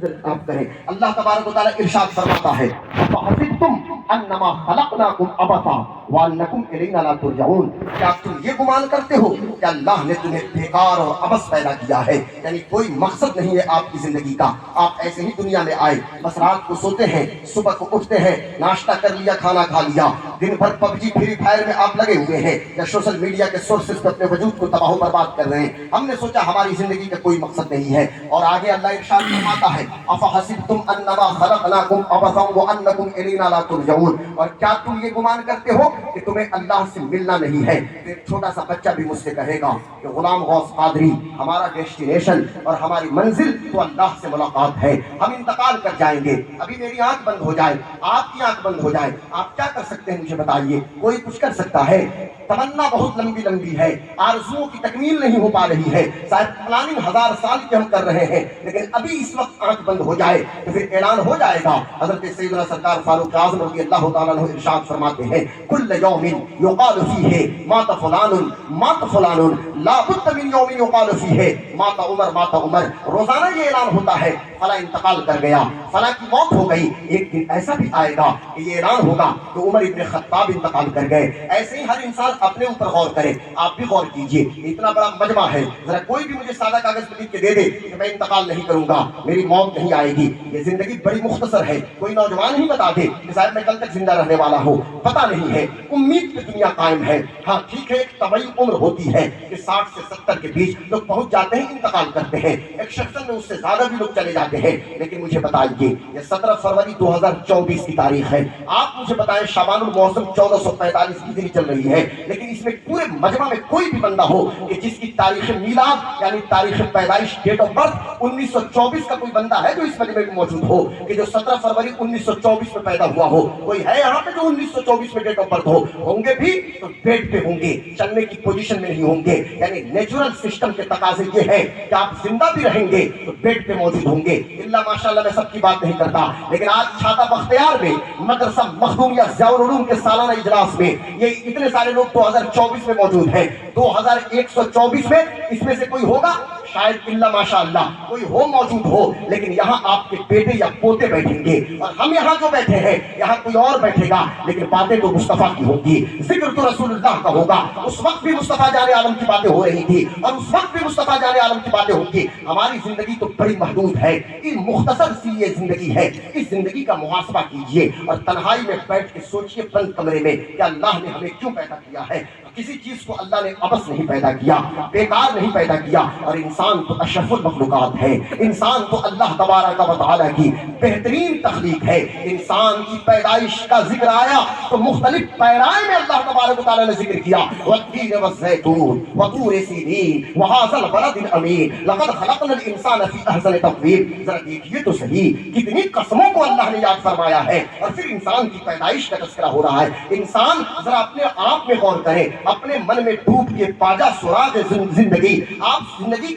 آپ کریں. اللہ تبارک و تعالیٰ ارشاد فرماتا ہے فَحَسِبْتُمْ أَنَّمَا خَلَقْنَاكُمْ عَبَثًا وَأَنَّكُمْ إِلَيْنَا لَا تُرْجَعُونَ. کیا تم یہ گمان کرتے ہو کہ اللہ نے تمہیں بیکار اور عبث پیدا کیا ہے؟ یعنی کوئی مقصد نہیں ہے آپ کی زندگی کا، آپ ایسے ہی دنیا میں آئے، بس رات کو سوتے ہیں، صبح کو اٹھتے ہیں، ناشتہ کر لیا، کھانا کھا لیا، دن بھر پب جی فری فائر میں آپ لگے ہوئے ہیں یا سوشل میڈیا کے سورسز پہ اپنے وجود کو تباہ و برباد کر رہے ہیں. ہم نے سوچا ہماری زندگی کا کوئی مقصد نہیں ہے. اور آگے اللہ ارشاد فرماتا ہے افحسبتم انما خلقناکم عبثا وانکم الینا لا ترجعون. اور کیا تم یہ گمان کرتے ہو کہ تمہیں اللہ سے ملنا نہیں ہے؟ ایک چھوٹا سا بچہ بھی مجھ سے کہے گا کہ غلام غوث قادری ہمارا ڈیسٹینیشن اور ہماری منزل تو اللہ سے ملاقات ہے، ہم انتقال کر جائیں گے. ابھی میری آنکھ بند ہو جائے، آپ کی آنکھ بند ہو جائے، آپ کیا کر سکتے ہیں مجھے بتائیے؟ کوئی کچھ کر سکتا ہے؟ تمنا بہت لمبی لمبی ہے، آرزوؤں کی تکمیل نہیں ہو پا رہی ہے، شاید پلاننگ 1000 سال کی ہم کر رہے ہیں، لیکن ابھی اس وقت آنکھ بند ہو جائے تو پھر اعلان ہو جائے گا. حضرت سیدنا سرکار فاروق اعظم رضی اللہ تعالیٰ عنہ ارشاد فرماتے ہیں کل یوم یقال فیہ مات فلان مات فلان لا بد من یوم یقال فیہ مات عمر مات عمر. روزانہ یہ اعلان ہوتا ہے فلاں انتقال کر گیا، فلاں کی موت ہو گئی. ایک دن ایسا بھی آئے گا کہ یہ اعلان ہوگا کہ عمر ابن خطاب انتقال کر گئے. ایسے ہی ہر انسان اپنے اوپر غور کرے. آپ بھی غور کیجئے، اتنا بڑا مجمع ہے، ذرا کوئی بھی مجھے سادہ کاغذ پہ لکھ کے دے دے کہ میں انتقال نہیں کروں گا، میری موت نہیں آئے گی. یہ زندگی بڑی مختصر ہے. کوئی نوجوان ہی بتا دے کہ صاحب میں کل تک زندہ رہنے والا ہوں، پتہ نہیں ہے. امید پہ دنیا قائم ہے. ہاں ٹھیک ہے، ایک طبعی عمر ہوتی ہے کہ 60 سے 70 کے بیچ لوگ پہنچ جاتے ہیں، انتقال کرتے ہیں. ایک شخص میں اس سے زیادہ بھی لوگ چلے جاتے ہیں. لیکن مجھے بتائیے، یہ 17 فروری 2024 کی تاریخ ہے. آپ مجھے بتائیں شعبان الموسم 1445 ہجری چل رہی ہے، لیکن اس میں پورے مجمع میں کوئی بھی بندہ ہو کہ جس کی تاریخ میلاد یعنی تاریخ پیدائش ڈیٹ آف برتھ 1924 کا کوئی بندہ ہے جو اس مجمع میں موجود ہو کہ جو 17 فروری 1924 میں پیدا ہوا ہو؟ کوئی ہے یہاں پہ جو 1924 میں ڈیٹ آف برتھ ہو؟ ہوں گے بھی تو بیڈ پہ ہوں گے، چلنے کی پوزیشن میں نہیں ہوں گے. یعنی نیچرل سسٹم کے تقاضے یہ ہے کہ آپ زندہ بھی رہیں گے تو بیڈ پہ موجود ہوں گے. اللہ ماشاءاللہ میں سب کی بات نہیں کرتا، لیکن آج چھاتا بختیار میں مدرسہ مخدومیہ ضیاء العلوم کے سالانہ اجلاس میں یہ اتنے سارے لوگ 2024 میں موجود ہیں. 2124 میں اس میں سے کوئی ہوگا؟ شاید اللہ ماشاءاللہ کوئی ہو، موجود ہو، لیکن یہاں آپ کے بیٹے یا پوتے بیٹھیں گے اور ہم یہاں جو بیٹھے ہیں یہاں کوئی اور بیٹھے گا، لیکن باتیں تو مصطفیٰ کی ہوگی، ذکر تو رسول اللہ کا ہوگا. اس وقت بھی مصطفیٰ جان عالم کی باتیں ہو رہی تھی اور اس وقت بھی مصطفیٰ جان عالم کی باتیں ہوگی. ہماری زندگی تو بڑی محدود ہے، یہ مختصر سی یہ زندگی ہے. اس زندگی کا محاسبہ کیجئے اور تنہائی میں بیٹھ کے سوچئے بند کمرے میں کہ اللہ نے ہمیں کیوں پیدا کیا ہے. کسی چیز کو اللہ نے عبث نہیں پیدا کیا، بیکار نہیں پیدا کیا. اور انسان تو اشرف المخلوقات ہے، انسان تو اللہ تبارک و تعالیٰ کی بہترین تخلیق ہے. انسان کی پیدائش کا ذکر آیا تو مختلف پیرائے میں اللہ تبارک و تعالیٰ نے ذکر کیا. والتین والزیتون وطور سینین وہذا البلد الامین لقد خلقنا الانسان فی احسن تقویم. ذرا دیکھیے تو صحیح کتنی قسموں کو اللہ نے یاد فرمایا ہے اور پھر انسان کی پیدائش کا تذکرہ ہو رہا ہے. انسان ذرا اپنے آپ میں غور کرے، اپنے من میں ڈوب کے پاجا سراغ زندگی، آپ زندگی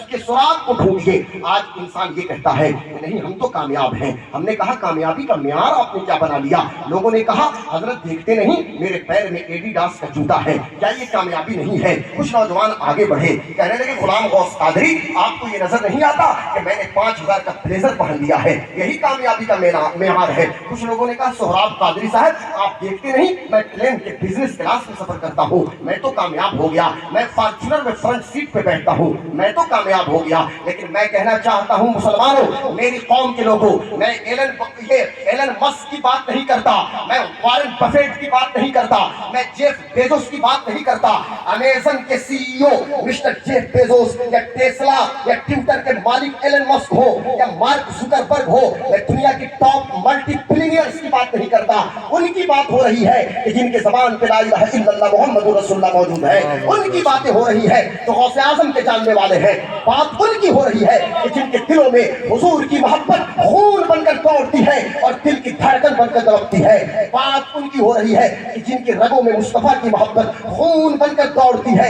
کے سراغ کو ڈھونڈیے. آج انسان یہ کہتا ہے کہ نہیں ہم تو کامیاب ہیں. ہم نے کہا کامیابی کا معیار آپ نے کیا بنا لیا؟ لوگوں نے کہا حضرت دیکھتے نہیں میرے پیر میں ایڈیڈاس کا جوتا ہے، کیا یہ کامیابی نہیں ہے؟ کچھ نوجوان آگے بڑھے، کہنے لگے غلام غوث قادری آپ کو یہ نظر نہیں آتا کہ میں نے 5000 کا بلیزر پہن لیا ہے، یہی کامیابی کا معیار ہے؟ کچھ لوگوں نے کہا سہراب قادری صاحب آپ دیکھتے نہیں میں پلین کے بزنس کلاس میں سفر کرتا ہوں، میں تو کامیاب ہو گیا. میں فارچونر میں فرنٹ سیٹ پہ بیٹھتا ہوں، میں تو کامیاب ہو گیا. لیکن میں کہنا چاہتا ہوں مسلمانوں، میری قوم کے لوگوں، میں ایلن مسک کی بات نہیں کرتا، میں وارن بفیٹ کی بات نہیں کرتا، میں جیف بیزوس کی بات نہیں کرتا. امیزن کے سی ای او مسٹر جیف بیزوس یا ٹیسلا یا ٹویٹر کے مالک ایلن مسک ہو یا مارک زکربرگ ہو، میں دنیا کی ٹاپ ملٹی بلینئرز کی بات نہیں کرتا. ان کی بات ہو رہی ہے کہ جن کے زبان پہ لا الہ الا اللہ محمد رسول اللہ موجود ہے. ان کی باتیں ہو رہی ہے جو غوث اعظم کے جاننے والے ہیں. بات ان کی ہو رہی ہے کہ جن کے دلوں میں حضور کی محبت خون بن کر دوڑتی ہے اور دل کی دھڑکن بن کر دھڑکتی ہے. بات ان کی ہو رہی ہے کہ جن کے رگوں میں مصطفیٰ کی محبت خون بن کر دوڑتی ہے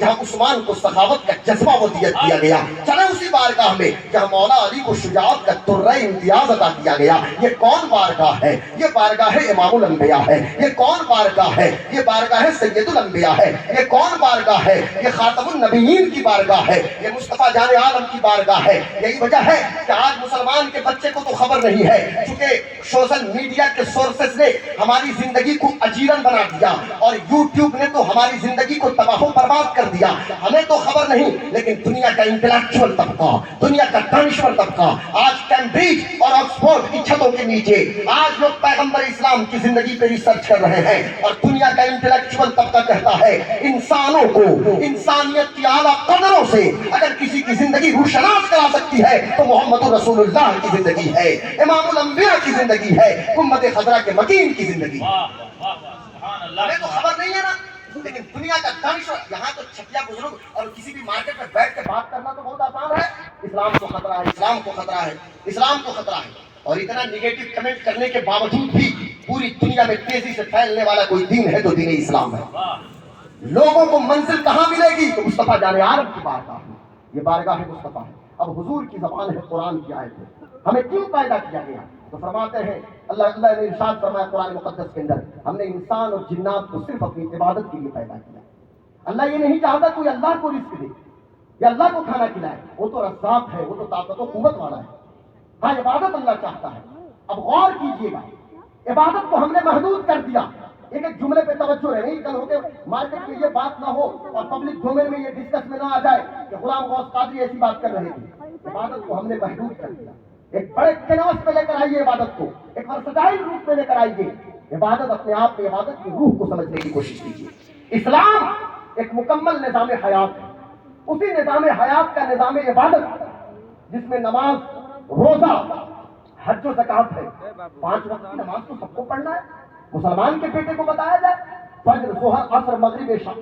جہاں عثمان کو سخاوت کا جذبہ ودیت دیا گیا، چلیں اسی بارگاہ میں جہاں مولا علی کو شجاعت کا ترہ امتیاز عطا کیا گیا۔ یہ کون بارگاہ ہے؟ یہ بارگاہ امام الانبیاء ہے۔ یہ کون بارگاہ ہے؟ یہ بارگاہ سید الانبیاء ہے۔ یہ کون بارگاہ ہے؟ یہ خاتم النبیین کی بارگاہ ہے، یہ مصطفیٰ جان عالم کی بارگاہ ہے۔ یہی وجہ ہے کہ آج مسلمان کے بچے کو تو خبر نہیں ہے، چونکہ سوشل میڈیا کے سورسز نے ہماری زندگی کو اجیرن بنا دیا اور یوٹیوب نے تو ہماری زندگی کو تباہ و برباد کر دیا۔ ہمیں تو خبر نہیں، لیکن دنیا کا انٹلیکچوئل طبقہ، دنیا کا دانشور طبقہ آج کیمبرج اور آکسفورڈ کی چھتوں کے نیچے آج لوگ پیغمبر اسلام کی زندگی پہ ریسرچ کر رہے ہیں، اور دنیا کا انٹلیکچوئل طبقہ کہتا ہے انسانوں کو انسانیت کی اعلیٰ قدروں سے اگر کسی کی زندگی روشناس کرا سکتی ہے تو محمد رسول اللہ کی زندگی ہے، امام الانبیاء کی زندگی ہے، امت خضرا کے مکین کی زندگی ہے۔ ہمیں تو خبر نہیں ہے نا، لیکن دنیا کا دانشور یہاں تو چھپیا بزرگ اور کسی بھی مارکیٹ میں بیٹھ کے بات کرنا تو بہت آسان ہے، اسلام کو خطرہ ہے، اسلام کو خطرہ ہے، اسلام کو خطرہ ہے، اور اتنا نگیٹو کمنٹ کرنے کے باوجود بھی پوری دنیا میں تیزی سے پھیلنے والا کوئی دین ہے تو دین اسلام ہے۔ لوگوں کو منزل کہاں ملے گی؟ تو مصطفیٰ جان عالم کی بارگاہ ہے، یہ بارگاہ مصطفیٰ ہے۔ اب حضور کی زبان ہے قرآن کی آیت ہے، ہمیں کیوں پیدا کیا گیا؟ تو فرماتے ہیں اللہ نے ارشاد فرمایا قرآن مقدس کے اندر، ہم نے انسان اور جنات کو صرف اپنی عبادت کے لیے پیدا کیا۔ اللہ یہ نہیں چاہتا کوئی اللہ کو رزق دے یا اللہ کو کھانا کھلائے، وہ تو رزاق ہے، وہ تو طاقت و قوت والا ہے۔ ہاں عبادت اللہ چاہتا ہے۔ اب غور کیجئے گا، عبادت کو ہم نے محدود کر دیا۔ ایک ایک جملے پہ توجہ ہے، نہیں کل ہو کے مارکیٹ میں یہ بات نہ ہو اور پبلک ڈومین میں یہ ڈسکس میں نہ آ جائے کہ غلام غوث قادری ایسی بات کر رہے تھے۔ عبادت کو ہم نے محدود کر دیا، ایک بڑے کینوس پہ لے کر آئیے عبادت کو، ایک ورسٹائل روپ میں لے کر آئیے عبادت، اپنے آپ میں عبادت کی روح کو سمجھنے کی کوشش کیجیے۔ اسلام ایک مکمل نظام حیات ہے، اسی نظام حیات کا نظام عبادت جس میں نماز، روزہ، حج و زکات ہے۔ 5 وقت کی نماز تو سب کو پڑھنا ہے، مسلمان کے بیٹے کو بتایا جائے فجر، ظہر، عصر، مغرب، عشاء،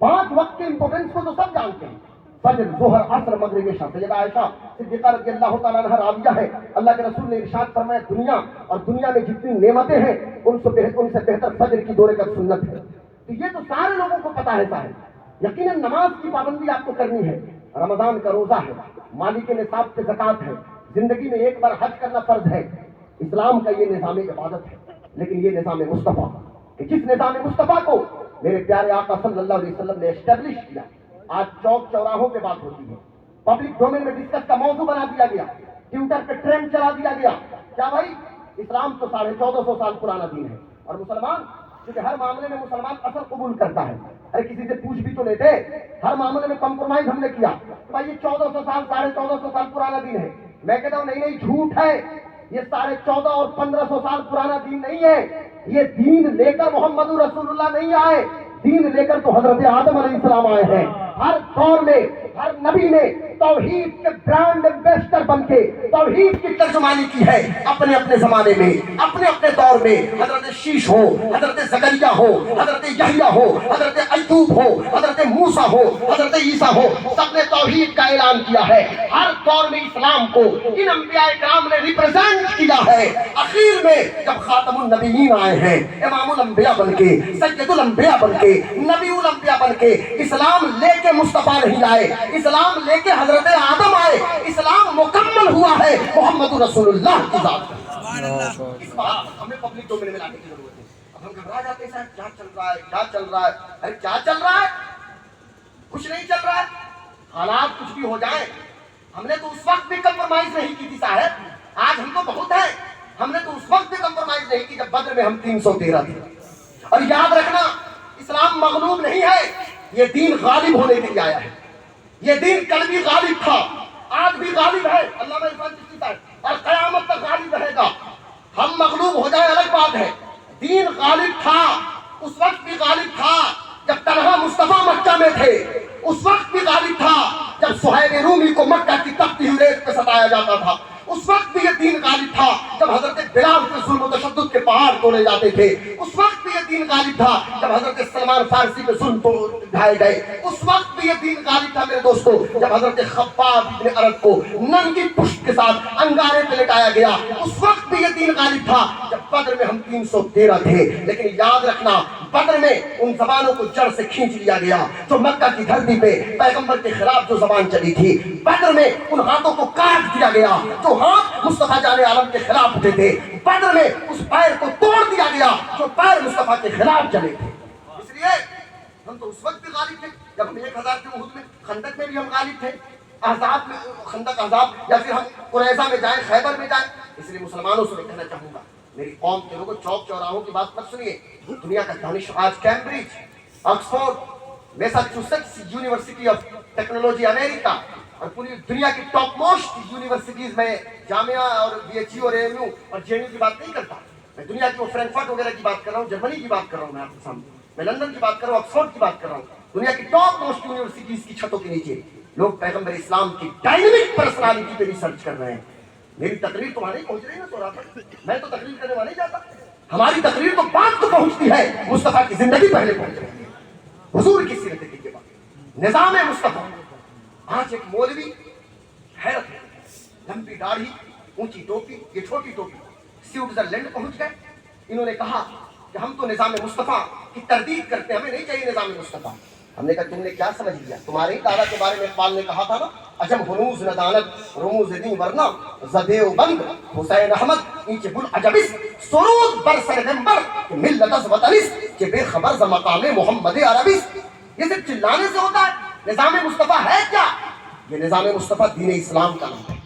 5 وقت کے امپورٹنس کو تو سب جانتے ہیں، فجر، ظہر، عصر، مغرب، عشاء۔ سیدہ عائشہ صدیقہ رضی اللہ تعالیٰ عنہا راویہ ہے، اللہ کے رسول نے ارشاد فرمایا دنیا اور دنیا میں جتنی نعمتیں ہیں ان سے بہتر فجر کی 2 رکعت سنت ہے۔ تو یہ تو سارے لوگوں کو پتا ہے صاحب۔ یقیناً نماز کی پابندی آپ کو کرنی ہے، رمضان کا روزہ ہے، مالی کے نصاب پہ زکات ہے، زندگی میں ایک بار حج کرنا فرض ہے۔ اسلام کا یہ نظام عبادت ہے، لیکن یہ نظام مصطفیٰ کہ جس نظام مصطفیٰ کو میرے پیارے آقا صلی اللہ علیہ وسلم نے اسٹیبلش کیا، آج چوک چوراہوں پہ بات ہوتی ہے، پبلک ڈومین میں ڈسکس کا موضوع بنا دیا گیا، ٹویٹر پہ ٹرینڈ چلا دیا گیا۔ کیا بھائی اسلام تو 1450 سال پرانا دین ہے، اور مسلمان کیونکہ ہر معاملے میں مسلمان اصل قبول کرتا ہے، ارے کسی سے پوچھ بھی تو لیتے، ہر معاملے میں کمپرومائز ہم نے کیا، بھائی یہ 1400 سال 1450 سال پرانا دین ہے۔ میں کہتا ہوں نہیں جھوٹ ہے، یہ 1450 اور 1500 سال پرانا دین نہیں ہے، یہ دین لے کر محمد رسول اللہ نہیں آئے، دین لے کر تو حضرت آدم علیہ السلام آئے ہیں۔ ہر دور میں ہر نبی نے توحید کے برانڈ ایمبیسڈر بن کے توحید کی ترجمانی کی ہے، اپنے اپنے زمانے میں، اپنے اپنے دور میں۔ حضرت شیش ہو، حضرت زکریا ہو، حضرت یحییٰ ہو، حضرت ایوب ہو، حضرت موسیٰ ہو، حضرت عیسیٰ ہو، سب نے توحید کا اعلان کیا ہے۔ ہر دور میں اسلام کو ان انبیاء کرام نے ریپرزینٹ کیا ہے۔ اخیر میں جب خاتم النبیین آئے ہیں، امام الانبیاء بن کے، سید الانبیاء بن کے، نبی الانبیاء بن کے، اسلام لے کے مصطفیٰ نہیں آئے، اسلام لے کے حضرت آدم آئے، اسلام مکمل ہوا ہے محمد رسول اللہ کی ذات میں۔ اس بات ہمیں پبلک ڈومین میں لانے کی ضرورت ہے۔ اب ہم گھبرا جاتے ہیں صاحب کیا چل رہا ہے، کیا چل رہا ہے، ارے کیا چل رہا ہے، کچھ نہیں چل رہا ہے، حالات کچھ بھی ہو جائیں، ہم نے تو اس وقت بھی کمپرومائز نہیں کی تھی صاحب، آج ہم کو بہت ہے، ہم نے تو اس وقت بھی کمپرومائز نہیں کی جب بدر میں ہم 313 تھے۔ اور یاد رکھنا اسلام مغلوب نہیں ہے، یہ دین غالب ہونے کے لیے آیا ہے، یہ دین کل بھی غالب تھا، آج بھی غالب ہے، علامہ عرفان چشتی صاحب، اور قیامت تک غالب رہے گا۔ ہم مغلوب ہو جائے الگ بات ہے، دین غالب تھا، اس وقت بھی غالب تھا جب تنہا مصطفیٰ مکہ میں تھے، اس وقت بھی غالب تھا جب صہیب رومی کو مکہ کی تپتی ہوئی ریت پہ ستایا جاتا تھا، اس وقت بھی یہ دین غالب تھا جب حضرت بلال کے ظلم و تشدد کے پہاڑ توڑے جاتے تھے، اس وقت بھی یہ دین غالب تھا جب حضرت سلمان فارسی پہ ظلم ڈھائے گئے، اس وقت بھی یہ دین غالب تھا میرے دوستو جب حضرت خباب بن ارد کو ننگی پشت کے ساتھ انگارے پہ لٹایا گیا، اس وقت بھی یہ دین غالب تھا جب بدر میں ہم 313 تھے۔ لیکن یاد رکھنا بدر میں ان زبانوں کو جڑ سے کھینچ لیا گیا جو مکہ کی دھرتی پہ پیغمبر کے خلاف جو زبان چلی تھی. بدر میں ان ہاتھوں کو کاٹ دیا گیا جو ہاتھ مصطفیٰ جان عالم کے خلاف اٹھے تھے. بدر میں اس پیر کو توڑ دیا گیا جو پیر مصطفیٰ کے خلاف چلے تھے. اس لیے ہم تو اس وقت بھی غالب تھے جب ہم 1000 کے احد میں خندق میں بھی ہم غالب تھے. احزاب میں خندق احزاب یا پھر ہم قریظہ میں جائیں خیبر میں جائیں. اس لیے مسلمانوں سے میں کہنا چاہوں گا میری قوم کے لوگوں چوک چوراہوں کی بات مت سنیے. دنیا کا دانش آج Cambridge Oxford Massachusetts University of Technology امریکہ اور پوری دنیا کی ٹاپ موسٹ یونیورسٹیز میں جامعہ اور بی ایچ یو اور اے ایم یو اور جے این یو کی بات نہیں کرتا. میں دنیا کی وہ فرینکفرٹ وغیرہ کی بات کر رہا ہوں, جرمنی کی بات کر رہا ہوں, میں آپ کے سامنے میں لندن کی بات کر رہا ہوں, آکسفورڈ کی بات کر رہا ہوں. دنیا کی ٹاپ موسٹ یونیورسٹیز کی چھتوں کے نیچے لوگ پیغمبر اسلام کی ڈائنامک پرسنالٹی پہ ریسرچ کر رہے ہیں. میری تقریر تو وہاں نہیں پہنچ رہی نا سورا پر, میں تو تقریر کرنے وہاں نہیں جاتا. ہماری تقریر تو بات تو پہنچتی ہے مصطفیٰ کی زندگی پہلے پہنچ رہی ہے, حضور کی سیرت کے بعد نظام مصطفیٰ. آج ایک مولوی حیرت ہے, لمبی داڑھی, اونچی ٹوپی, یہ چھوٹی ٹوپی, سوئٹزرلینڈ پہنچ گئے. انہوں نے کہا کہ ہم تو نظام مصطفیٰ کی تردید کرتے ہیں, ہمیں نہیں چاہیے نظام مصطفیٰ. ہم نے کہا تم نے کیا سمجھ لیا, تمہارے ہی دادا کے بارے میں اقبال نے کہا تھا نا, عجم ہنوز ندانت رموز دین ورنہ زدیو بند حسین احمد نیچے بل عجبس سرود بر سر ممبر ملت از وطنس کہ بے خبر ز مقام محمد عربس. یہ صرف چلانے سے ہوتا ہے. نظام مصطفیٰ ہے کیا؟ یہ نظام مصطفیٰ دین اسلام کا نام ہے.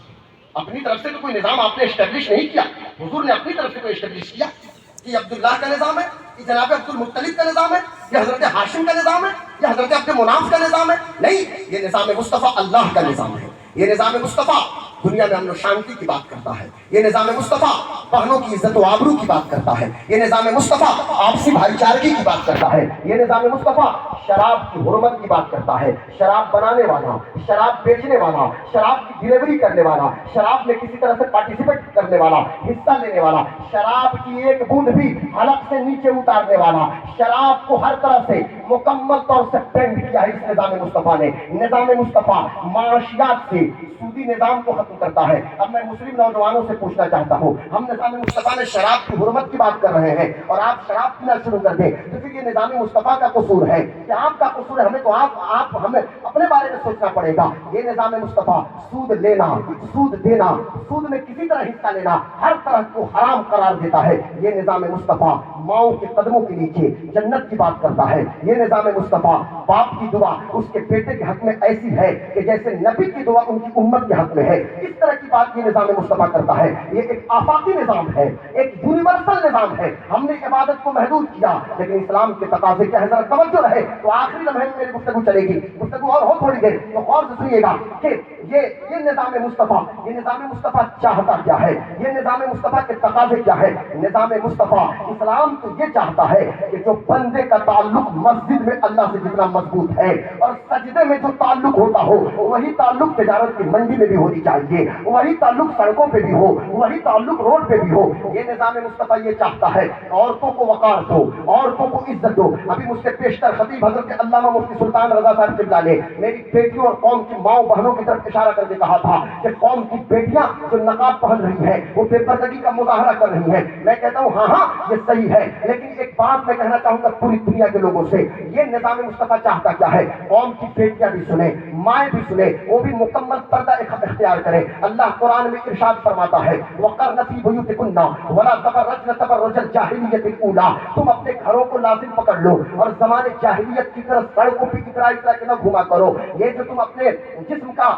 اپنی طرف سے تو کوئی نظام آپ نے اسٹیبلش نہیں کیا, حضور نے اپنی طرف سے کوئی اسٹیبلش کیا. یہ عبداللہ کا نظام ہے, یہ جناب عبد المطلب کا نظام ہے, یہ حضرت ہاشم کا نظام ہے, یہ حضرت عبد مناف کا نظام ہے. نہیں, یہ نظام مصطفیٰ اللہ کا نظام ہے. یہ نظام مصطفیٰ دنیا میں امن و شانتی کی بات کرتا ہے. یہ نظام مصطفیٰ بہنوں کی عزت و آبرو کی بات کرتا ہے. یہ نظام مصطفیٰ آپسی بھائی چارگی کی بات کرتا ہے. یہ نظام مصطفیٰ شراب کی حرمت کی بات کرتا ہے. شراب بنانے والا, شراب بیچنے والا, شراب کی ڈلیوری کرنے والا, شراب میں کسی طرح سے پارٹیسپیٹ کرنے والا, حصہ لینے والا, شراب کی ایک بوند بھی حلق سے نیچے اتارنے والا, شراب کو ہر طرح سے مکمل طور سے پینٹ کیا ہے اس نظام مصطفیٰ نے. نظام مصطفیٰ معاشیات سے سودی نظام کو ختم کرتا ہے. اب میں مسلم نوجوانوں سے پوچھنا چاہتا ہوں, ہم نظام مصطفیٰ نے شراب کی حرمت کی بات کر رہے ہیں اور آپ شراب پینا شروع کر دیں تو پھر یہ نظام مصطفیٰ کا قصور ہے کہ آپ کا قصور ہے؟ ہمیں تو آپ ہمیں اپنے بارے میں سوچنا پڑے گا. یہ نظام مصطفیٰ سود لینا, سود دینا, سود میں کسی طرح حصہ لینا, ہر طرح کو حرام قرار دیتا ہے. یہ نظام مصطفیٰ ماؤں کے قدموں کے نیچے جنت کی بات کرتا ہے. یہ نظام مصطفیٰ باپ کی دعا اس کے بیٹے کے حق میں ایسی ہے کہ جیسے نبی کی دعا ان کی امت کے حق میں ہے. اس طرح کی بات یہ نظام مصطفیٰ کرتا ہے. یہ ایک آفاقی نظام ہے, ایک یونیورسل نظام ہے. ہم نے عبادت کو محدود کیا لیکن اسلام کے تقاضے کیا ہے, ذرا توجہ رہے تو آخری لمحے میں میری گفتگو چلے گی. گفتگو اور ہو تھوڑی دیر تو غور سے سنیے گا کہ یہ نظام مصطفیٰ, یہ نظام مصطفیٰ چاہتا کیا ہے, یہ نظام مصطفیٰ کے تقاضے کیا ہے. نظام مصطفیٰ اسلام تو یہ چاہتا ہے کہ جو بندے کا تعلق مسجد میں اللہ سے جتنا مضبوط ہے اور سجدے میں جو تعلق ہوتا ہو وہی تعلق تجارت کی منڈی میں بھی ہونی چاہیے, وہی تعلق سڑکوں پہ بھی ہو, وہی تعلق روڈ پہ بھی ہو. یہ نظام مصطفیٰ یہ چاہتا ہے عورتوں کو وقار دو, عورتوں کو عزت دو. ابھی مجھ سے پیشتر خطیب حضرت علامہ مفتی سلطان رضا صاحب قبلہ نے میری بیٹیوں اور قوم کی ماؤں بہنوں کی طرف اشارہ کر کے کہا تھا کہ قوم کی بیٹیاں جو نقاب پہن رہی ہیں وہ بے پردگی کا مظاہرہ کر رہی ہیں. میں کہتا ہوں ہاں یہ صحیح ہے, لیکن ایک بات میں کہنا چاہوں گا پوری دنیا کے لوگوں سے, یہ نظام مصطفیٰ چاہتا کیا ہے؟ قوم کی بیٹیاں بھی سنیں, مائیں بھی سنیں, وہ بھی مکمل پردہ اختیار کریں. اللہ قرآن میں ارشاد فرماتا ہے وَقَرْنَ فِي بُيُوتِكُنَّ وَلَا تَبَرَّجْنَ تَبَرُّجَ الْجَاهِلِيَّةِ الْأُولَىٰ. تم اپنے گھروں کو لازم پکڑ لو اور زمانے جاہلیت کی طرف سڑکوں پہ اترا کے نہ گھوما کرو. یہ جو تم اپنے جسم کا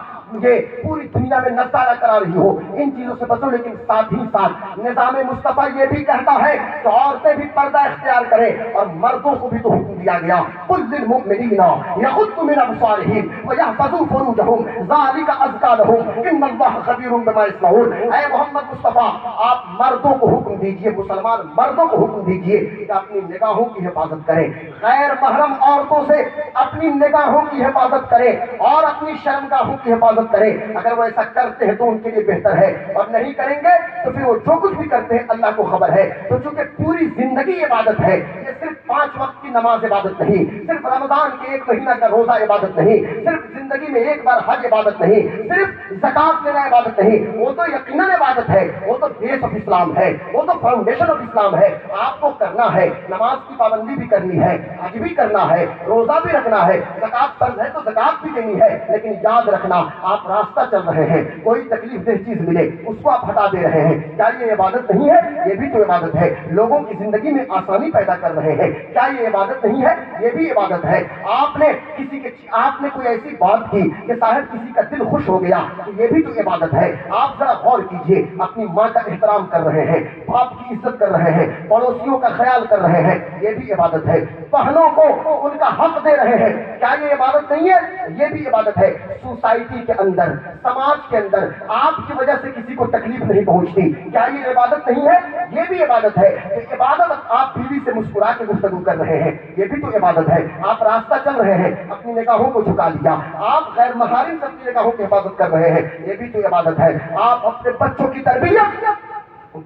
یہ پوری دنیا میں نظارہ کرا رہی ہو ان چیزوں سے بچو. لیکن ساتھ ہی ساتھ نظام مصطفیٰ یہ بھی کہتا ہے کہ عورتیں بھی پردہ اختیار کریں اور مردوں کو بھی تو حکم دیا گیا قُل لِّلْمُؤْمِنِينَ يَغُضُّوا مِنْ أَبْصَارِهِمْ وَيَحْفَظُوا فُرُوجَهُمْ ذَلِكَ أَزْكَىٰ لَهُمْ إِنَّ اللَّهَ خَبِيرٌ بِمَا يَصْنَعُونَ. اے محمد مصطفیٰ آپ مردوں کو حکم دیجئے, مسلمان مردوں کو حکم دیجئے کہ اپنی نگاہوں کی حفاظت کریں, غیر محرم عورتوں سے اپنی نگاہوں کی حفاظت کریں اور اپنی شرمگاہوں کی حفاظت کریں. اگر وہ ایسا کرتے ہیں تو ان کے لیے بہتر ہے, اور نہیں کریں گے تو پھر وہ جو کچھ بھی کرتے ہیں اللہ کو خبر ہے. تو چونکہ پوری زندگی عبادت ہے, یہ صرف 5 وقت کی نماز عبادت نہیں, صرف رمضان کے 1 مہینہ کا روزہ عبادت نہیں, صرف زندگی میں ایک بار حج عبادت نہیں، صرف زکات دینا عبادت نہیں، وہ تو یقیناً عبادت ہے، وہ تو بیس آف اسلام ہے، وہ تو فاؤنڈیشن آف اسلام ہے۔ آپ کو کرنا ہے، نماز کی پابندی بھی کرنی ہے، حج بھی کرنا ہے، روزہ بھی رکھنا ہے، زکات فرض ہے تو زکات بھی دینی ہے، لیکن یاد رکھنا آپ راستہ چل رہے ہیں، کوئی تکلیف دہ چیز ملے اس کو آپ ہٹا دے رہے ہیں، کیا یہ عبادت نہیں ہے؟ یہ بھی تو عبادت ہے۔ لوگوں کی زندگی میں آسانی پیدا کر رہے ہیں، کیا یہ عبادت نہیں ہے؟ یہ بھی عبادت ہے۔ آپ نے کوئی ایسی بات کی کہ صاحب کسی کا دل خوش ہو گیا، تو یہ بھی تو عبادت ہے۔ آپ ذرا غور کیجئے، اپنی ماں کا احترام کر رہے ہیں، باپ کی عزت کر رہے ہیں، پڑوسیوں کا خیال کر رہے ہیں، یہ بھی عبادت ہے۔ بہنوں کو ان کا حق دے رہے ہیں، کیا یہ عبادت نہیں ہے؟ یہ بھی عبادت ہے۔ سوسائٹی کے اندر، سماج کے اندر آپ کی وجہ سے کسی کو تکلیف نہیں پہنچتی، کیا یہ عبادت نہیں ہے؟ یہ بھی عبادت ہے۔ کہ عبادت آپ بیوی سے مسکرا کے گفتگو کر رہے ہیں، یہ بھی تو عبادت ہے۔ آپ راستہ چل رہے ہیں، اپنی نگاہوں کو جھکا لیا، آپ غیر محارم سے اپنی نگاہوں کی حفاظت کر رہے ہیں، یہ بھی تو عبادت ہے۔ آپ اپنے بچوں کی تربیت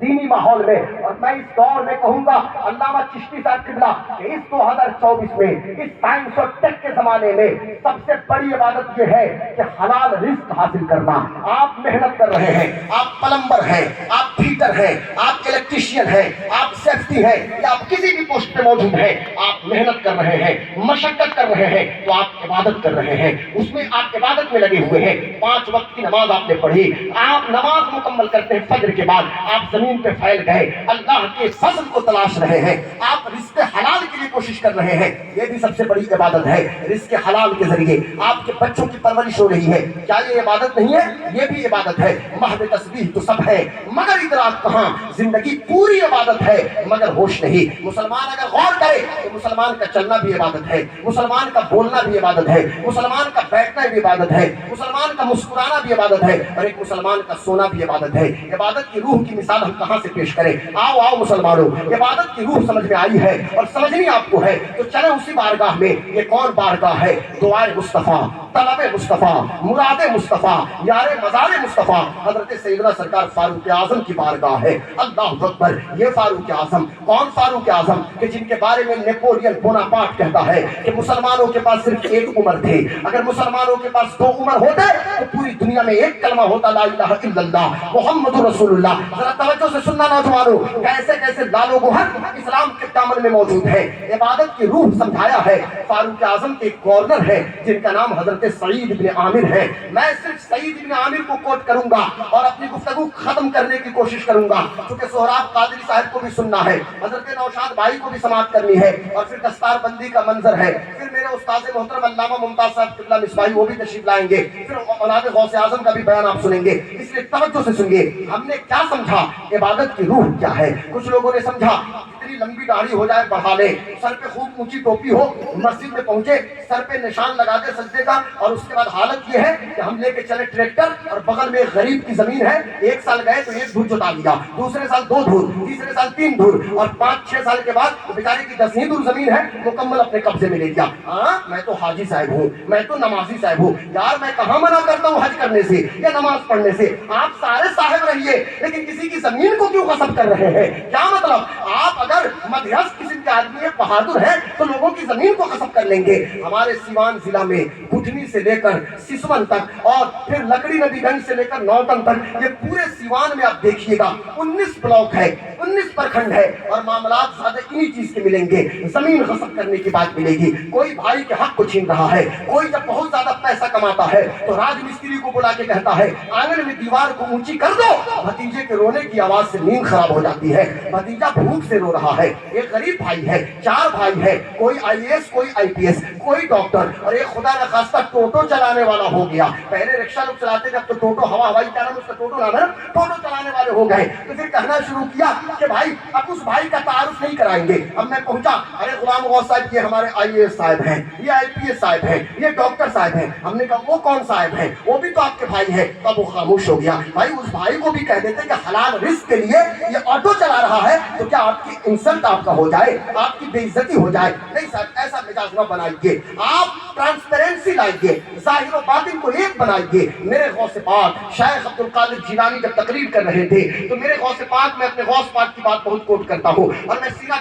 دینی ماحول میں، اور میں اس دور میں کہوں گا علامہ چشتی صاحب قبلہ کہ اس 2024 میں، اس سائنس اور ٹیک کے زمانے میں سب سے بڑی عبادت یہ ہے کہ حلال رزق حاصل کرنا۔ آپ محنت کر رہے ہیں، آپ پلمبر ہیں، آپ فیٹر ہیں، آپ الیکٹریشین ہیں، آپ سیفٹی ہیں، یا آپ کسی بھی پوسٹ پہ موجود ہیں، آپ محنت کر رہے ہیں، مشقت کر رہے ہیں، تو آپ عبادت کر رہے ہیں، اس میں آپ عبادت میں لگے ہوئے ہیں۔ 5 وقت کی نماز آپ نے پڑھی، آپ نماز مکمل کرتے ہیں، فجر کے بعد آپ زمین پہ پھیل گئے، اللہ کے فضل کو تلاش رہے ہیں، آپ رزق حلال کے لیے کوشش کر رہے ہیں، یہ بھی سب سے بڑی عبادت ہے۔ رزق حلال کے ذریعے آپ کے بچوں کی پرورش ہو رہی ہے، کیا یہ عبادت نہیں ہے؟ یہ بھی عبادت ہے۔ محض تسبیح تو سب ہے مگر ادراک کہاں، زندگی پوری عبادت ہے مگر ہوش نہیں۔ مسلمان اگر غور کرے تو مسلمان کا چلنا بھی عبادت ہے، مسلمان کا بولنا بھی عبادت ہے، مسلمان کا بیٹھنا بھی عبادت ہے، مسلمان کا مسکرانا بھی عبادت ہے، اور ایک مسلمان کا سونا بھی عبادت ہے۔ عبادت کی روح کی مثال ہم کہاں سے پیش کریں؟ آؤ مسلمانوں، عبادت کی روح سمجھ میں آئی ہے اور سمجھنی آپ کو ہے تو چلیں اسی بارگاہ میں۔ یہ کون بارگاہ ہے؟ دعائے مصطفیٰ، طلب مصطفیٰ، مراد مصطفیٰ، یار مزار مصطفیٰ، حضرت سیدنا سرکار فاروق اعظم کی بارگاہ ہے۔ اللہ اکبر! یہ فاروق اعظم، کون فاروق اعظم کہ جن کے بارے میں نیپولین بوناپارٹ کہتا ہے کہ مسلمانوں کے پاس صرف ایک عمر تھی، اگر مسلمانوں کے پاس 2 عمر ہوتے تو پوری دنیا میں ایک کلمہ ہوتا، لا الہ الا اللہ محمد رسول اللہ۔ ذرا توجہ سے سننا نوجوانوں، کیسے کیسے لال و گوہر اسلام کے دامن میں موجود ہے۔ عبادت کی روح سمجھایا ہے۔ فاروق اعظم کے ایک گورنر ہے جن کا نام حضرت سعید بن عامر ہے۔ میں صرف سعید بن عامر کو کوٹ کروں گا اور اپنی گفتگو ختم کرنے کی کوشش کروں گا، کیونکہ سہراب قادری صاحب کو بھی سننا ہے، حضرت نوشاد بھائی کو بھی سماعت کرنی ہے، اور پھر دستار بندی کا منظر ہے، پھر میرے استاد محترم علامہ ممتاز صاحب قبلہ مصباحی وہ بھی تشریف لائیں گے، پھر اولاد غوث اعظم کا بھی بیان آپ سنیں گے، اس لیے توجہ سے سنیے۔ ہم نے کیا سمجھا عبادت کی روح کیا ہے؟ کچھ لوگوں نے سمجھا اتنی لمبی داڑھی ہو جائے بڑھا لے، سر پہ خوب اونچی ٹوپی ہو، مسجد میں پہنچے سر پہ نشان لگا دے سجدے کا، اور اس کے بعد حالت یہ ہے کہ ہم لے کے چلے ٹریکٹر اور بغل میں ایک غریب کی زمین ہے، 1 سال گئے تو 1 دھر جتا لیا، دوسرے سال 2 دھر، تیسرے سال 3 دھر، اور 5-6 سال کے بعد بیچارے کی 10 دھر زمین ہے مکمل اپنے قبضے میں لے لیا۔ ہاں میں تو حاجی صاحب ہوں، میں تو نمازی صاحب ہوں، یار میں کہاں منع کرتا ہوں حج کرنے سے یا نماز پڑھنے سے؟ آپ سارے صاحب رہیے لیکن کسی کی زمین کو کیوں غصب کر رہے ہیں؟ کیا مطلب؟ آپ اگر مدھیست قسم کے آدمی ہیں، بہادر ہیں، تو لوگوں کی زمین کو غصب کر لیں گے۔ ہمارے سیوان ضلع میں گٹھنی سے لے کر سسون تک اور پھر لکڑی ندی گنج سے لے کر نوتن تک، یہ پورے سیوان میں آپ دیکھیے گا 19 بلاک ہے، 19 پرکھنڈ ہے، اور معاملات زیادہ انہی چیز کے ملیں گے، زمین غصب کرنے کی بات ملے گی۔ کوئی بھائی کے حق کو چھین رہا ہے، کوئی جب بہت زیادہ پیسہ کماتا ہے تو راج مستری کو بلا کے کہتا ہے آنگن میں دیوار کو اونچی کر دو، بھتیجے کے رونے کی آواز سے نیند خراب ہو جاتی ہے، بھتیجا بھوک سے رو رہا ہے، ایک غریب بھائی ہے، 4 بھائی ہے، کوئی IAS، کوئی IPS، کوئی ڈاکٹر، اور ایک خدا نخواستہ ٹوٹو چلانے والا ہو گیا۔ پہلے رکشہ لوگ چلاتے تھے، اب تو ٹوٹو ہوائی کیا نام اس کا، ٹوٹو نام ہے نا، ٹوٹو چلانے والے ہو گئے۔ تو پھر کہنا شروع کیا کہ بھائی اب اس بھائی کا تعارف نہیں کرائیں گے۔ اب میں پہنچا، ارے غلام غوث صاحب یہ ہمارے IAS صاحب ہیں، یہ IPS صاحب ہیں، یہ ڈاکٹر صاحب ہیں۔ ہم نے کہا وہ کون صاحب ہیں؟ وہ بھی تو آپ کے بھائی ہیں۔ تب وہ خاموش ہو گیا۔ بھائی اس بھائی کو بھی کہہ دیتے کہ حلال رزق کے لیے یہ آٹو چلا رہا ہے تو کیا آپ کی انسلٹ آپ کا ہو جائے، آپ کی بے عزتی ہو جائے؟ نہیں صاحب، ایسا مزاج نہ بنائیے، آپ ٹرانسپیرنسی لائیے، ظاہر و باطن کو ایک بنائیے۔ میرے غوث پاک شیخ عبد القادر جیلانی جب تقریر کر رہے تھے تو میرے غوث پاک، میں اپنے غوث پاک کی بات بہت کوٹ کرتا ہوں، اور میں سینہ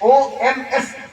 HOMS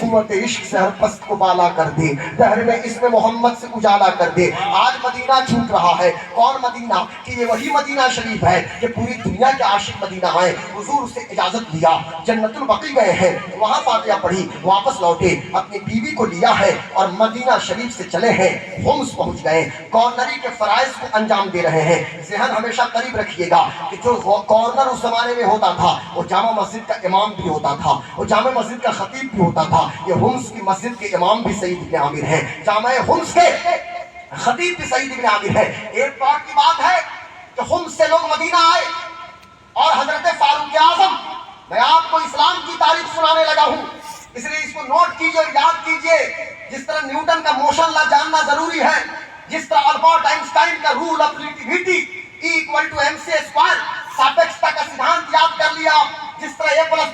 قوت عشق سے ہر پست کو بالا کر دے, دہر میں اسم محمد سے اجالا کر دے. آج مدینہ چھوٹ رہا ہے. کون مدینہ؟ کہ یہ وہی مدینہ شریف ہے کہ پوری دنیا کے عاشق مدینہ آئے, حضور سے اجازت لیا, جنت البقیع گئے ہیں, وہاں فاتحہ پڑھی, واپس لوٹے, اپنی بیوی کو لیا ہے اور مدینہ شریف سے چلے ہیں, ہومس پہنچ گئے, گورنری کے فرائض کو انجام دے رہے ہیں. ذہن ہمیشہ قریب رکھیے گا کہ جو گورنر اس زمانے میں ہوتا تھا وہ جامع مسجد کا امام بھی ہوتا تھا, وہ جامع مسجد کا خطیب بھی ہوتا تھا. یہ ہومس کی مسجد کے امام بھی سعید بن عامر ہیں, جامع ہومس کے خطیب بھی سعید بن عامر ہے. ایک بار کی بات ہے کہ ہومس سے لوگ مدینہ آئے اور حضرت فاروق اعظم, میں آپ کو اسلام کی تاریخ سنانے لگا ہوں اس لیے اس کو نوٹ کیجئے اور یاد کیجئے. جس طرح نیوٹن کا موشن لا جاننا ضروری ہے, جس طرح البرٹ آئنسٹائن کا رول آف ریلیٹیوٹی E=mc², ساپیکشتا کا سدھانت یاد کر لیا, جس طرح A+B2²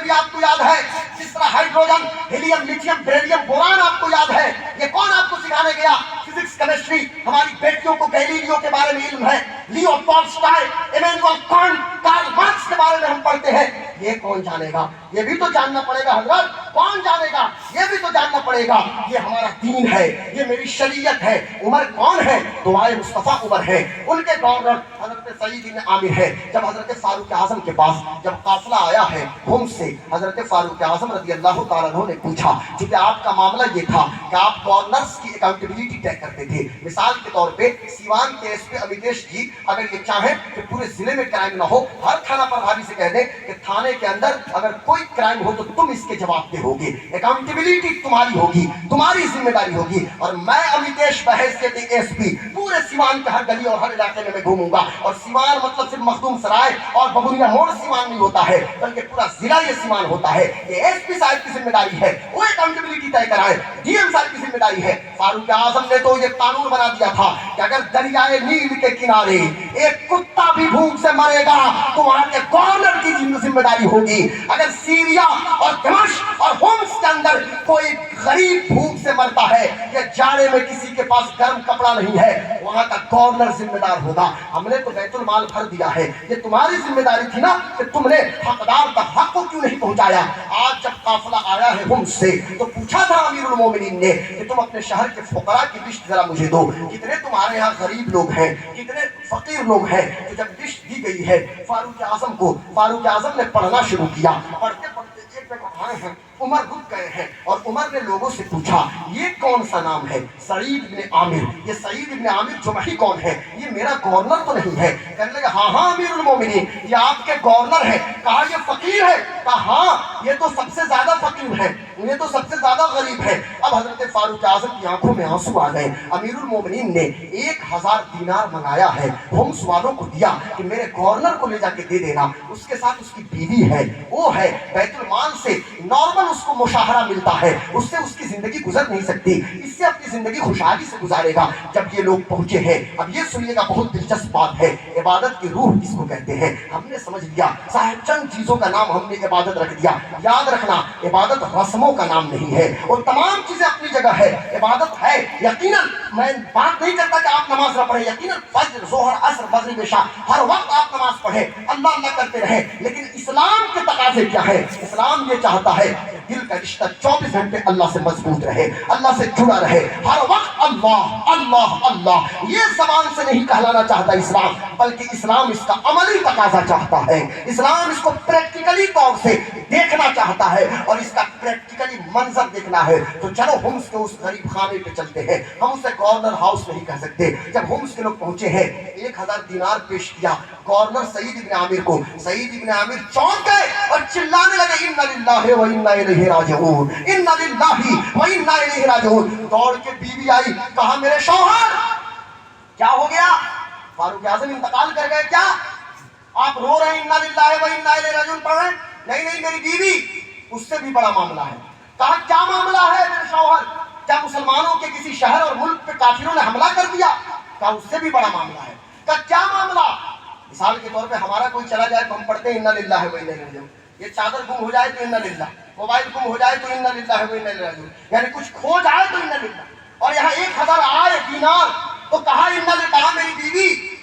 بھی آپ کو یاد ہے, جس طرح ہائیڈروجن, ہیلیم, لیتھیم, بیریلیم, بوران آپ کو یاد ہے. یہ کون آپ کو سکھانے گیا؟ Physics, chemistry. ہماری بیٹیوں کو گیلیلیو کے بارے میں علم ہے, Leo Tolstoy, Immanuel Kant, Karl Marx کے بارے میں ہم پڑھتے ہیں. یہ کون جانے گا؟ یہ بھی تو جاننا پڑے گا حضرت. کون جانے گا؟ یہ بھی تو جاننا پڑے گا. یہ ہمارا دین ہے, یہ میری شریعت ہے. عمر کون ہے؟ دعائے مصطفیٰ عمر ہے. ان کے گورنر حضرت سعید بن عامر ہے. جب حضرت فاروق اعظم کے پاس جب قافلہ آیا ہے ہومس سے, حضرت فاروق اعظم رضی اللہ تعالیٰ عنہ نے پوچھا, چونکہ آپ کا معاملہ یہ تھا کہ آپ گورنرز کی اکاؤنٹیبلٹی طے کرتے تھے. مثال کے طور پہ سیوان کے ایس پی امیتیش جی اگر یہ چاہیں کہ پورے ضلع میں کرائم نہ ہو, ہر تھانہ پربھاری سے کہہ دیں کہ تھانے کے اندر اگر کوئی کرائم ہو تو تم اس کے جواب دہ ہوگے, اکاؤنٹیبلٹی تمہاری ہوگی, تمہاری ذمہ داری ہوگی. اور میں امیتیش بحیثیت ایس پی پورے سیوان کے ہر گلی اور ہر علاقے میں گھوموں گا. اور سیوان مطلب صرف مخدوم سرائے اور ببونیا موڑ سیوان نہیں ہوتا ہے, بلکہ پورا ضلع یہ سیوان ہوتا ہے. یہ ایس پی صاحب کی ذمہ داری ہے, وہ اکاؤنٹیبلٹی طے کرائے. ڈی ایم صاحب کی ذمہ داری ہے. فاروق اعظم نے تو یہ قانون بنا دیا تھا کہ اگر دریائے نیل کے کنارے ایک کتا بھی بھوک سے مرے گا تو وہاں کے گورنر کی ذمہ داری ہوگی. اگر سیریا اور دمشق اور ہومس کے اندر کوئی غریب بھوک سے مرتا ہے یا جاڑے میں کسی کے پاس گرم کپڑا نہیں ہے, وہاں کا گورنر ذمہ دار ہوگا. ہم نے تو بیت المال بھر دیا ہے, یہ تمہاری ذمہ داری تھی نا کہ تم نے حقدار تک حق کو کیوں نہیں پہنچایا. آج جب قافلہ آیا ہے ہومس سے تو پوچھا تھا امیر المومنین نے کہ تم اپنے شہر کے فقراء کی لسٹ ذرا مجھے دو, کتنے تمہارے یہاں غریب لوگ ہیں, کتنے فقیر لوگ ہیں. تو جب لسٹ دی گئی ہے فاروق اعظم کو, فاروق اعظم نے پڑھنا شروع کیا. پڑھتے پڑھتے ایک جگہ آئے ہیں, عمر رک گئے ہیں اور عمر نے لوگوں سے پوچھا یہ کون سا نام ہے؟ سعید بن عامر. یہ سعید بن عامر جمحی کون ہے؟ یہ میرا گورنر تو نہیں ہے؟ کہنے لگا ہاں ہاں امیر المومنین یہ آپ کے گورنر ہے. کہا یہ فقیر ہے؟ کہا ہاں یہ تو سب سے زیادہ فقیر ہے, یہ تو سب سے زیادہ غریب ہے. اب حضرت فاروق اعظم کی آنکھوں میں آنسو آ گئے. امیر المومنین نے 1000 دینار منگایا ہے, ہومس والوں کو دیا کہ میرے گورنر کو لے جا کے دے دینا. اس کے ساتھ اس کی بیوی ہے, وہ ہے بیت المال سے نارمل اس کو مشاہرہ ملتا ہے, اس سے اس کی زندگی گزر نہیں سکتی, اس سے اپنی زندگی خوشحالی سے گزارے گا. جب یہ لوگ پہنچے ہیں, اب یہ سنیے گا بہت دلچسپ بات ہے, عبادت کی روح اس کو کہتے ہیں. ہم نے سمجھ لیا صاحب چند چیزوں کا نام ہم نے عبادت رکھ دیا. یاد رکھنا عبادت رسموں کا نام نہیں ہے, اور تمام چیزیں اپنی جگہ ہے. عبادت ہے یقیناً, میں بات نہیں کرتا کہ آپ نماز نہ پڑھیں, یقیناً فجر, ظہر, عصر, مغرب, عشاء ہر وقت آپ نماز پڑھیں, اللہ اللہ کرتے رہیں. لیکن اسلام کے تقاضے کیا ہے؟ اسلام یہ چاہتا ہے دل کا رشتہ 24 گھنٹے اللہ سے مضبوط رہے, اللہ سے جڑا رہے, ہر وقت اللہ اللہ اللہ. یہ زبان سے نہیں کہلانا چاہتا اسلام, بلکہ اسلام اس کا عملی تقاضا چاہتا ہے. اسلام اس کو پریکٹیکلی طور سے دیکھنا چاہتا ہے اور اس کا پریکٹیکلی منظر دیکھنا ہے. تو چلو ہومس کے اس غریب خانے پہ چلتے ہیں. ہم اسے گورنر ہاؤس نہیں کہہ سکتے. جب ہومس کے لوگ پہنچے ہیں 1000 دینار پیش کیا گورنر سعید بن عامر کو. سعید بن عامر چونک گئے اور چلانے لگے انا للہ و انا الیہ راجعون, انا للہ و انا الیہ راجعون. دوڑ کے بیوی آئی, کہا میرے شوہر کیا ہو گیا؟ فاروق اعظم انتقال کر گئے کیا؟ آپ رو رہے ہیں انا للہ و انا الیہ راجعون پڑھ رہے ہیں؟ نہیں نہیں میری بیوی, اس سے بھی بڑا معاملہ ہے. کہا کیا معاملہ ہے میرے شوہر؟ کیا مسلمانوں کے کسی شہر اور ملک پہ کافروں نے حملہ کر دیا؟ کہا اس سے بھی بڑا معاملہ ہے. کہا کیا معاملہ؟ مثال کے طور پہ ہمارا کوئی چلا جائے تو ہم پڑھتے ہیں انا للہ و انا الیہ راجعون. یہ چادر گم ہو جائے تو انا للہ, موبائل گم ہو جائے تو انا للہ و انا الیہ راجعون, یعنی کچھ کھو جائے تو انا للہ. اور یہاں 1000 آئے دینار تو کہا انا للہ. میری بیوی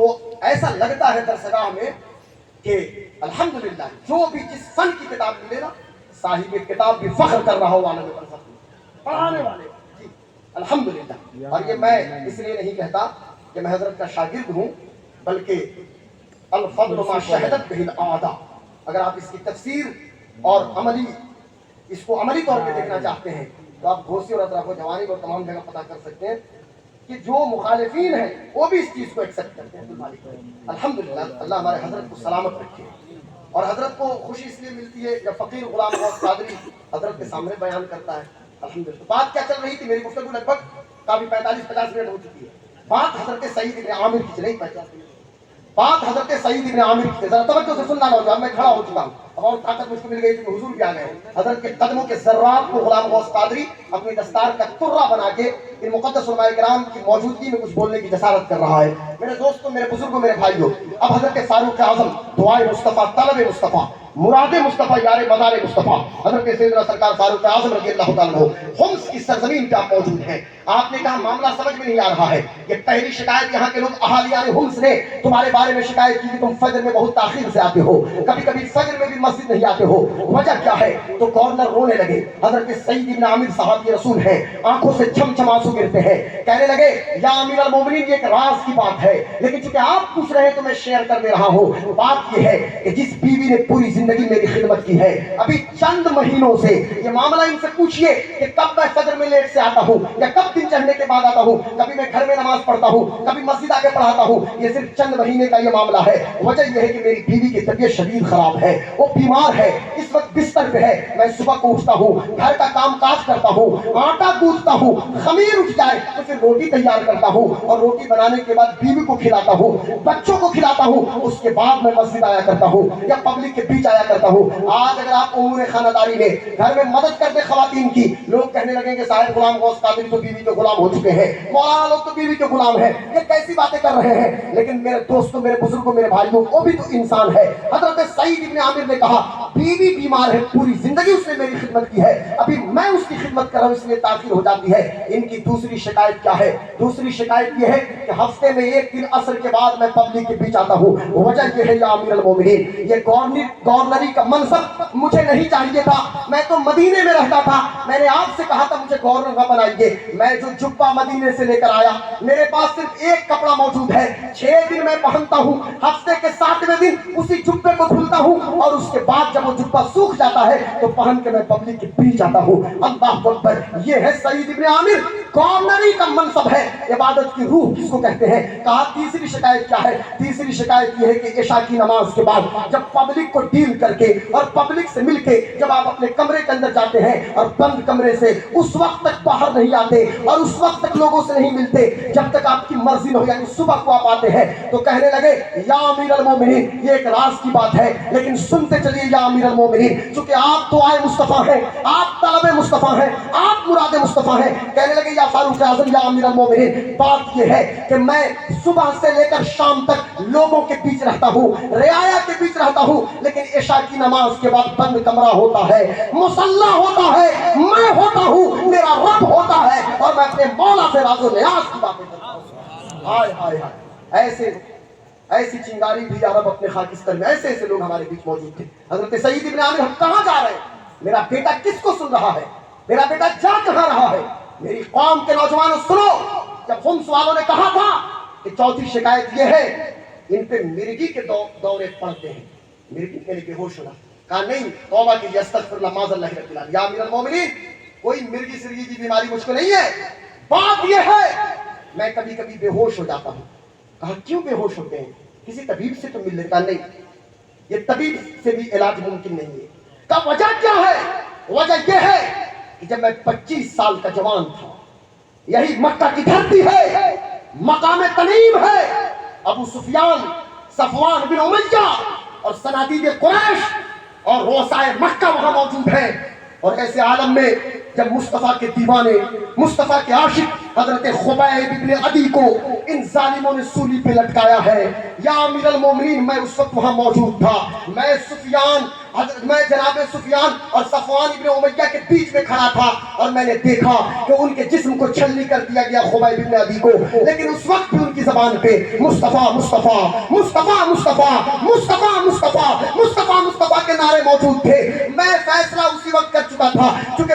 تو ایسا لگتا ہے درسگاہ میں کہ الحمدللہ جو بھی جس فن کی کتاب ملے نا صاحب کتاب بھی فخر کر رہا ہو عالم برزخ میں، پڑھانے والے جی الحمدللہ۔ اور یہ میں اس لیے نہیں کہتا کہ میں حضرت کا شاگرد ہوں، بلکہ الفضل ما شہدت بہ الاعداء، اگر آپ اس کی تفسیر اور اس کو عملی طور پہ دیکھنا چاہتے ہیں تو آپ گھوسی اور اطراف و جوانی اور تمام جگہ پتہ کر سکتے ہیں کہ جو مخالفین ہیں وہ بھی اس چیز کو ایکسیپٹ کرتے ہیں۔ الحمدللہ اللہ ہمارے حضرت کو سلامت رکھے، اور حضرت کو خوشی اس لیے ملتی ہے جب فقیر غلام غوث قادری حضرت کے سامنے بیان کرتا ہے۔ الحمدللہ بات کیا چل رہی تھی، میری گفتگو لگ بھگ کافی 45-50 منٹ ہو چکی ہے۔ بات حضرت سعید ابن عامر کی چلی 50 منٹ، بات حضرت سعید ابن عامر کی، ذرا توجہ سے سننا نوجوان، میں کھڑا ہو چکا ہوں اب اور طاقت مجھ کو مل گئی کہ حضور بھی آ گئے۔ حضرت کے قدموں کے ذرات کو غلام غوث قادری اپنی دستار کا ترہ بنا کے ان مقدس علماء کرام کی موجودگی میں کچھ بولنے کی جسارت کر رہا ہے۔ میرے دوستوں، میرے بزرگوں، میرے بھائیوں، اب حضرت فاروق اعظم دعائے مصطفیٰ، طلب مصطفیٰ، مراد مصطفیٰ، یار مزار مصطفیٰ، حضرت سیدنا سرکار فاروق اعظم رضی اللہ تعالیٰ عنہ حمص کی سرزمین پہ آپ موجود ہیں۔ آپ نے کہا معاملہ سمجھ میں نہیں آ رہا ہے، یہ پہلی شکایت یہاں کے لوگ اہالیان حمص نے تمہارے بارے میں شکایت کی کہ تم فجر میں بہت تاخیر سے آتے ہو، کبھی کبھی فجر میں بھی مسجد نہیں آتے ہو، وجہ کیا ہے؟ تو گورنر رونے لگے۔ حضرت سعید بن عامر صحابی رسول ہیں، آنکھوں سے چھم چھم آنسو گرتے ہیں، کہنے لگے یا امیر المومنین یہ ایک راز کی بات ہے، لیکن چونکہ آپ پوچھ رہے ہیں تو میں شیئر کر دے رہا ہوں۔ بات یہ ہے کہ جس بیوی نے پوری زندگی میری خدمت کی ہے، ابھی چند مہینوں سے یہ معاملہ ان سے پوچھئے کہ کب میں فجر میں لیٹ سے آتا ہوں یا کب دن چڑھنے کے بعد آتا ہوں، کبھی میں گھر میں نماز پڑھتا ہوں، کبھی مسجد آ کے پڑھاتا ہوں، یہ صرف چند مہینے کا یہ معاملہ ہے۔ وجہ یہ ہے کہ میری بیوی کی طبیعت شدید خراب ہے، وہ بیمار ہے، اس وقت بستر پہ ہے، میں صبح کو اٹھتا ہوں، گھر کا کام کاج کرتا ہوں، آٹا گوندھتا ہوں، خمیر اٹھ جائے تو پھر روٹی تیار کرتا ہوں، اور روٹی بنانے کے بعد بیوی کو کھلاتا ہوں، بچوں کو کھلاتا ہوں، اس کے بعد میں مسجد آیا کرتا ہوں یا پبلک کے بیچ آیا کرتا ہوں۔ آج اگر آپ امور خانہ داری میں گھر میں مدد کرتے خواتین کی، لوگ کہنے لگیں کہ صاحب غلام غوث قادری تو بیوی کے غلام ہو چکے ہیں، مولانا لوگ تو بیوی کے غلام ہیں، یہ کیسی باتیں کر رہے ہیں؟ لیکن میرے دوستوں، میرے بزرگوں، میرے بھائیوں، وہ بھی تو انسان ہے۔ حضرت سعید ابن عامر نے کہا بیوی بیمار ہے، پوری زندگی اس نے میری خدمت کی ہے، ابھی میں اس کی خدمت کر رہا ہوں، اس لیے تاخیر ہو جاتی ہے۔ ان کی دوسری شکایت کیا ہے؟ دوسری شکایت یہ ہے کہ ہفتے میں ایک دن عصر کے بعد میں پبلک کے بیچ آتا ہوں، وجہ یہ ہے یا امیر المومنین یہ گورنری کا منصب مجھے نہیں چاہیے تھا، میں تو مدینے میں رہتا تھا، میں نے آپ سے کہا تھا مجھے گورنر نہ بنائیے، میں جو جبہ مدینے سے لے کر آیا میرے پاس صرف ایک کپڑا موجود ہے، 6 دن میں پہنتا ہوں، ہفتے کے 7ویں دن اسی جبے کو دھلتا ہوں، اور اس کے بعد جب وہ جبہ سوکھ جاتا ہے تو پہن کے میں پبلک کے بیچ آتا ہوں۔ اللہ اکبر، یہ ہے سعید ابن عامر، گورنری کا منصب ہے، عبادت کی روح کس کو کہتے ہیں؟ کہا تیسری شکایت کیا ہے؟ تیسری شکایت یہ ہے کہ عشاء کی نماز کے بعد جب پبلک کو ڈیل کر کے اور پبلک سے مل کے جب آپ اپنے کمرے کے اندر جاتے ہیں اور بند کمرے سے اس وقت تک باہر نہیں آتے اور اس وقت تک لوگوں سے نہیں ملتے جب تک آپ کی مرضی نہ ہو، یعنی صبح کو آپ آتے ہیں، تو کہنے لگے یا امیر المومنین یہ ایک راز کی بات ہے، لیکن سنتے چلیے یا امیر المومنین، چونکہ آپ دعائے مصطفیٰ ہیں، آپ طلب مصطفیٰ ہیں، آپ مراد مصطفیٰ ہیں۔ کہنے لگے یا فاروق اعظم یا امیر المومنین بات یہ ہے کہ میں صبح سے لے کر شام تک لوگوں کے بیچ رہتا ہوں، رعایا کے بیچ رہتا ہوں، لیکن عشاء کی نماز کے بعد بند کمرہ ہوتا ہے، مصلی ہوتا ہے، میں ہوتا ہوں، میرا رب ہوتا ہے، اور میں اپنے مولا سے راز و نیاز کی باتیں کرتا ہوں۔ ہائے ہائے ہائے، ایسی چنگاری بھی یا رب اپنے خاکستر میں، ایسے ایسے لوگ ہمارے بیچ موجود تھے۔ حضرت سعید ابن عامر ہم کہاں جا رہے ہیں؟ میرا بیٹا کس کو سن رہا ہے؟ میرا بیٹا جا کہاں رہا ہے؟ میری قوم کے نوجوانوں سنو، جب حمص والوں نے کہا تھا کہ چوتھی شکایت یہ ہے ان پہ مرگی کے دورے پڑتے ہیں، مرگی کے لیے بے ہوش ہونا، کہا نہیں توبہ کیجیے، استغفر اللہ معاذ اللہ رب العالمین، یا امیر المومنین کوئی مرگی سرگی کی بیماری مجھ کو نہیں ہے، بات یہ ہے میں کبھی کبھی بے ہوش ہو جاتا ہوں۔ کہا کیوں بے ہوش ہوتے ہیں؟ کسی طبیب سے تو مل لیتا نہیں، یہ طبیب سے بھی علاج ممکن نہیں ہے۔ کہا وجہ کیا ہے؟ وجہ یہ ہے کہ جب میں 25 سال کا جوان تھا، یہی مکہ کی دھرتی ہے، مقام تنعیم ہے، ابو سفیان، صفوان بن امیہ اور صنادید قریش اور رؤسائے مکہ وہاں موجود ہیں، اور ایسے عالم میں جب مصطفیٰ کے دیوانے، مصطفیٰ کے عاشق حضرت خبیب ابن عدی کو ان ظالموں نے سولی پہ لٹکایا ہے، یا امیر المومنین میں اس وقت وہاں موجود تھا، میں سفیان میں جناب سفیان اور صفوان ابن امیہ کے بیچ میں کھڑا تھا اور میں نے دیکھا کہ ان کے جسم کو چھلنی کر دیا گیا خبیب ابن عدی کو، لیکن اس وقت بھی ان کی زبان پہ مصطفیٰ مصطفیٰ مصطفیٰ مصطفیٰ مصطفیٰ مصطفیٰ مصطفیٰ مصطفیٰ کے نعرے موجود تھے۔ میں فیصلہ اسی وقت کر چکا تھا، چونکہ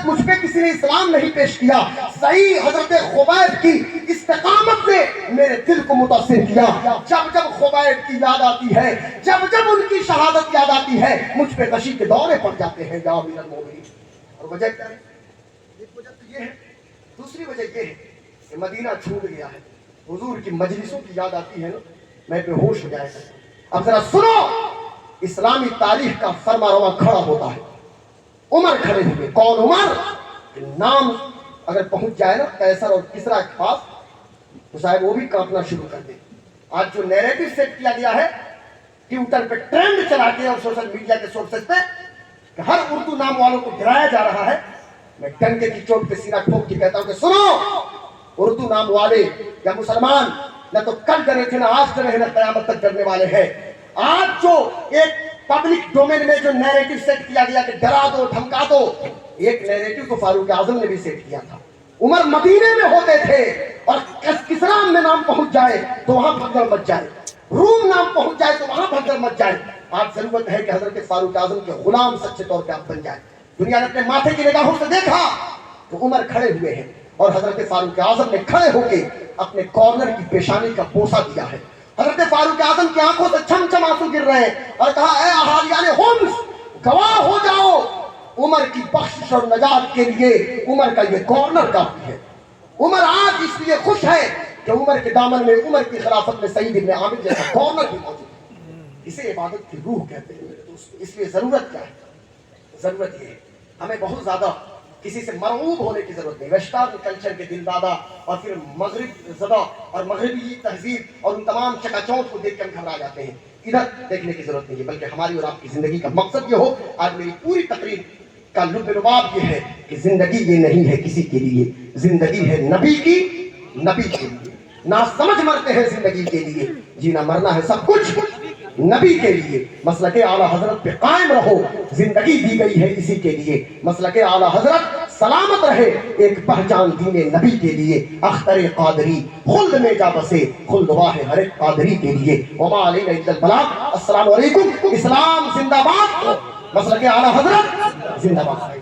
مجھ پہ کسی نے اسلام نہیں پیش کیا، صحیح حضرت خبیب کی استقامت نے میرے دل کو متاثر کیا۔ جب جب خبیب کی یاد آتی ہے، جب جب ان کی شہادت یاد آتی ہے، مجھ پہ غشی کے دورے پڑ جاتے ہیں یا امیر المومنین۔ اور وجہ کیا ہے؟ ایک وجہ تو یہ ہے، دوسری وجہ یہ ہے کہ مدینہ چھوٹ گیا ہے، حضور کی مجلسوں کی یاد آتی ہے نا، میں بے ہوش ہو جائے گا۔ اب ذرا سنو، اسلامی تاریخ کا فرما رواں کھڑا ہوتا ہے، عمر کھڑے ہوئے۔ کون عمر؟ نام اگر پہنچ جائے نا قیصر اور کسریٰ کے پاس تو صاحب وہ بھی کانپنا شروع کر دے۔ آج جو نیریٹو سیٹ کیا گیا ہے ٹویٹر پہ ٹرینڈ چلا کے اور سوشل میڈیا کے سورسز پہ کہ ہر اردو نام والوں کو ڈرایا جا رہا ہے، میں ڈنکے کی چوٹ پہ سینہ ٹھوک کے کہتا ہوں کہ سنو، اردو نام والے یا مسلمان نہ تو کل ڈرے تھے، نہ آج ڈرے ہیں، نہ قیامت تک ڈرنے والے ہیں۔ آج جو ایک پبلک ڈومین میں جو نیریٹو سیٹ کیا گیا کہ ڈرا دو دھمکا دو، ایک نیریٹو تو فاروق اعظم نے بھی سیٹ کیا تھا۔ عمر مدینے میں ہوتے تھے اور کسریٰ میں نام پہنچ جائے تو وہاں بھگدڑ مچ جائے، روم نام پہنچ جائے تو وہاں بھگدڑ مچ جائے۔ آج ضرورت ہے کہ حضرت فاروق اعظم کے غلام سچے طور پہ آپ بن جائیں۔ دنیا نے اپنے ماتھے کی نگاہوں سے دیکھا تو عمر کھڑے ہوئے ہیں اور حضرت فاروق اعظم نے کھڑے ہو کے اپنے کارنر کی پیشانی کا بوسہ دیا ہے۔ حضرت فاروق اعظم کی آنکھوں سے چھم چھم آنسو گر رہے ہیں اور کہا اے اہالیان ہومس، گواہ ہو جاؤ، عمر کی بخشش اور نجات کے لیے عمر کا یہ کارنر کافی ہے۔ عمر آج اس لیے خوش ہے کہ عمر کے دامن میں، عمر کی خلافت میں سعید ابن عامر جیسا کارنر بھی موجود ہے۔ اسے عبادت کی روح کہتے ہیں میرے دوست۔ اس لیے ضرورت کیا ہے؟ ضرورت یہ ہے ہمیں بہت زیادہ کسی سے مرعوب ہونے کی ضرورت نہیں۔ ویسٹرن کلچر کے دل دادا اور پھر مغرب زدہ اور مغربی تہذیب اور ان تمام چکا چوند کو دیکھ کے ہم گھبرا جاتے ہیں، ادھر دیکھنے کی ضرورت نہیں ہے، بلکہ ہماری اور آپ کی زندگی کا مقصد یہ ہو۔ آج میری پوری تقریر کا لب لباب یہ ہے کہ زندگی یہ نہیں ہے کسی کے لیے، زندگی ہے نبی کی، نبی کے لیے۔ نا سمجھ مرتے ہیں زندگی کے لیے، جینا مرنا ہے سب کچھ نبی کے لیے۔ مسلک اعلیٰ حضرت پہ قائم رہو، زندگی دی گئی ہے اسی کے لیے۔ مسلک اعلیٰ حضرت سلامت رہے ایک پہچان دین نبی کے لیے۔ اختر قادری خلد میں جا بسے، خلد واہ ہر ایک قادری کے لیے۔ وما علینا الا البلاغ۔ السلام علیکم۔ اسلام زندہ باد، مسلک اعلیٰ حضرت زندہ باد۔